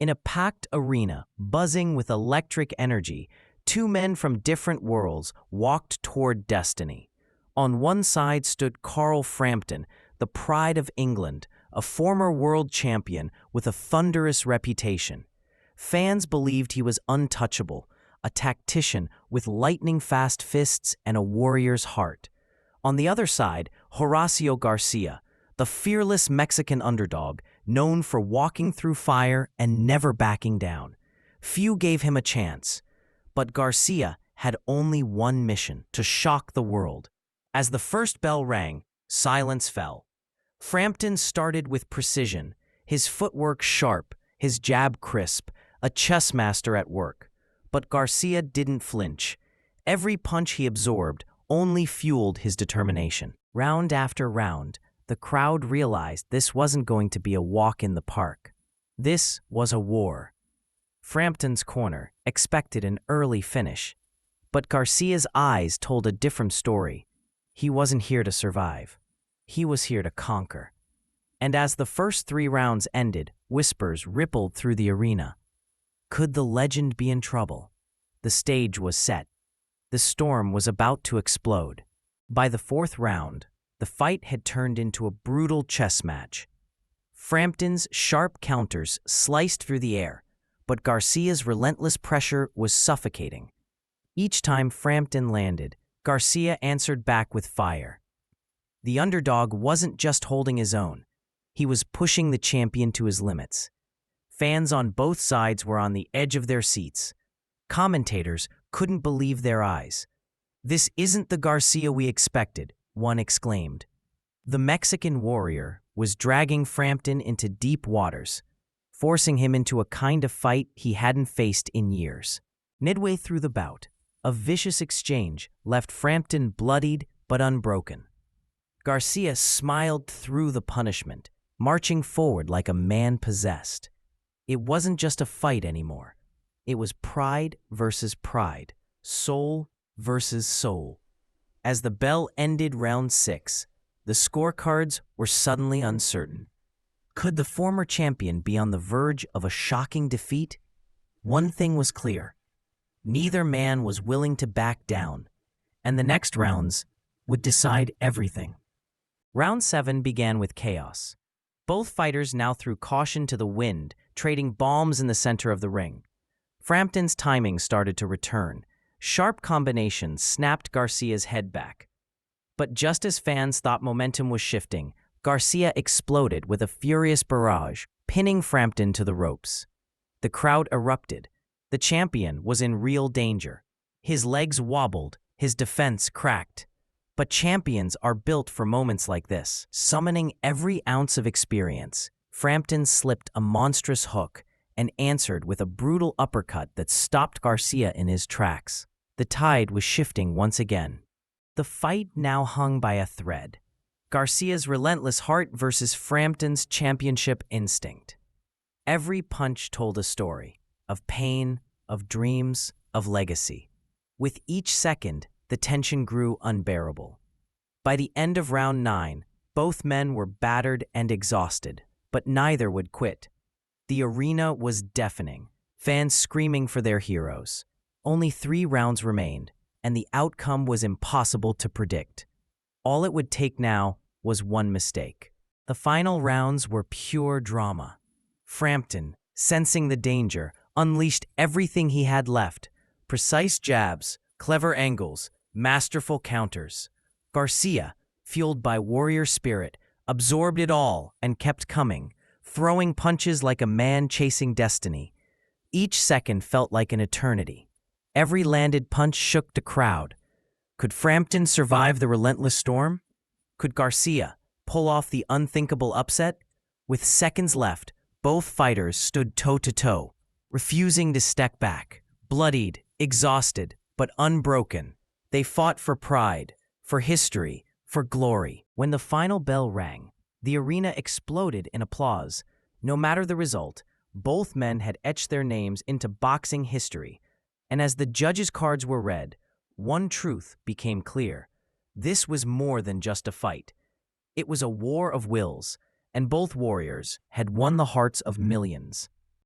In a packed arena, buzzing with electric energy, two men from different worlds walked toward destiny. On one side stood Carl Frampton, the pride of England, a former world champion with a thunderous reputation. Fans believed he was untouchable, a tactician with lightning-fast fists and a warrior's heart. On the other side, Horacio Garcia, the fearless Mexican underdog, known for walking through fire and never backing down. Few gave him a chance, but Garcia had only one mission: to shock the world. As the first bell rang, silence fell. Frampton started with precision, his footwork sharp, his jab crisp, a chess master at work. But Garcia didn't flinch. Every punch he absorbed only fueled his determination. Round after round, the crowd realized this wasn't going to be a walk in the park. This was a war. Frampton's corner expected an early finish, but Garcia's eyes told a different story. He wasn't here to survive. He was here to conquer. And as the first 3 rounds ended, whispers rippled through the arena. Could the legend be in trouble? The stage was set. The storm was about to explode. By the 4th round, the fight had turned into a brutal chess match. Frampton's sharp counters sliced through the air, but Garcia's relentless pressure was suffocating. Each time Frampton landed, Garcia answered back with fire. The underdog wasn't just holding his own. He was pushing the champion to his limits. Fans on both sides were on the edge of their seats. Commentators couldn't believe their eyes. "This isn't the Garcia we expected," one exclaimed. The Mexican warrior was dragging Frampton into deep waters, forcing him into a kind of fight he hadn't faced in years. Midway through the bout, a vicious exchange left Frampton bloodied but unbroken. Garcia smiled through the punishment, marching forward like a man possessed. It wasn't just a fight anymore. It was pride versus pride, soul versus soul. As the bell ended round 6, the scorecards were suddenly uncertain. Could the former champion be on the verge of a shocking defeat? One thing was clear. Neither man was willing to back down, and the next rounds would decide everything. Round 7 began with chaos. Both fighters now threw caution to the wind, trading bombs in the center of the ring. Frampton's timing started to return. Sharp combinations snapped Garcia's head back. But just as fans thought momentum was shifting, Garcia exploded with a furious barrage, pinning Frampton to the ropes. The crowd erupted. The champion was in real danger. His legs wobbled, his defense cracked. But champions are built for moments like this. Summoning every ounce of experience, Frampton slipped a monstrous hook and answered with a brutal uppercut that stopped Garcia in his tracks. The tide was shifting once again. The fight now hung by a thread. Garcia's relentless heart versus Frampton's championship instinct. Every punch told a story of pain, of dreams, of legacy. With each second, the tension grew unbearable. By the end of round 9, both men were battered and exhausted, but neither would quit. The arena was deafening, fans screaming for their heroes. Only 3 rounds remained, and the outcome was impossible to predict. All it would take now was one mistake. The final rounds were pure drama. Frampton, sensing the danger, unleashed everything he had left: precise jabs, clever angles, masterful counters. Garcia, fueled by warrior spirit, absorbed it all and kept coming, throwing punches like a man chasing destiny. Each second felt like an eternity. Every landed punch shook the crowd. Could Frampton survive the relentless storm? Could Garcia pull off the unthinkable upset? With seconds left, both fighters stood toe-to-toe, refusing to step back. Bloodied, exhausted, but unbroken, they fought for pride, for history, for glory. When the final bell rang, the arena exploded in applause. No matter the result, both men had etched their names into boxing history. And as the judges' cards were read, one truth became clear. This was more than just a fight. It was a war of wills, and both warriors had won the hearts of millions.